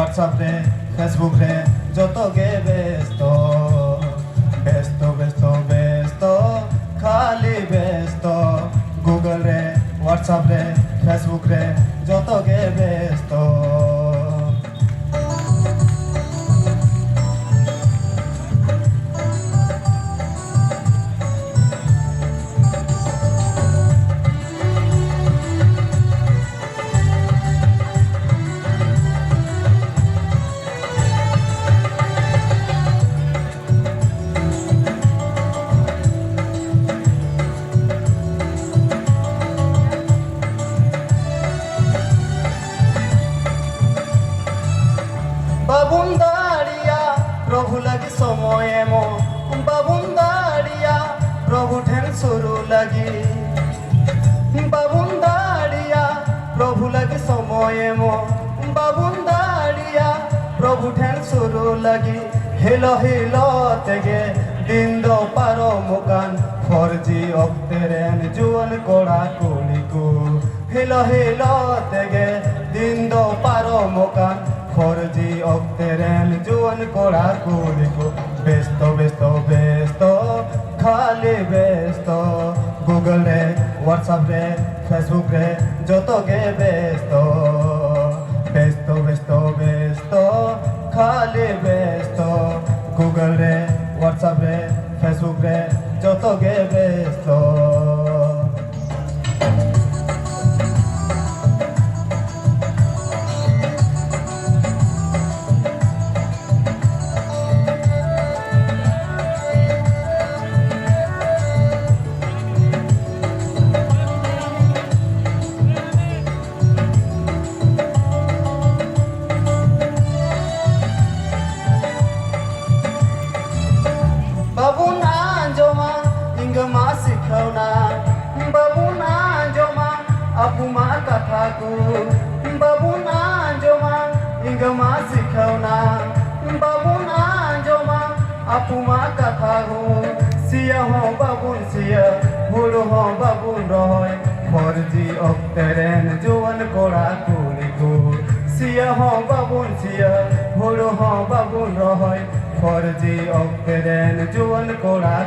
WhatsApp রে Facebook রে যত গে ব্যস্ত ব্যস্ত ব্যস্ত ব্যস্ত খালি ব্যস্ত গুগল রে হোয়াটসঅ্যাপ রে ফেসবুক রে যত গে ব্যস্ত বাবুন দাঁড়িয়া প্রভু লাগি সময় এমো বাবুন দাঁড়িয়া প্রভু ঠেন শুরু লাগি বাবুন দাঁড়িয়া প্রভু লাগি সময় এমো বাবুন দাঁড়িয়া প্রভু ঠেন শুরু লাগি হিলো হিলো তেগে দিন দো পারো মুকান ফরজি অক্তেরেন জুয়ান কোড়া কুলিকু হিলো হিলো তেগে দিন দো পারো মুকান ফরজি অক্তেরেন জুয়ান কোড়া কুলিকু ব্যস্ত ব্যস্ত ব্যস্ত খালি ব্যস্ত গুগল রে হোয়াটসঅ্যাপ রে ফেসবুক রে যত গে ব্যস্ত ব্যস্ত ব্যস্ত ব্যস্ত খালি ব্যস্ত গুগল রে হোয়াটসঅ্যাপ রে ফেসবুক রে যত গে ব্যস্ত babun anjoma inga masikhauna babun anjoma apuma kathaku babun anjoma inga masikhauna babun anjoma apuma kathaku siya ho babun siya bulu ho babun roy forji okteren jowan kora kuliku siya ho babun siya bulu ho babun roy ফরজি অক্তেরেন জুয়ান কোড়া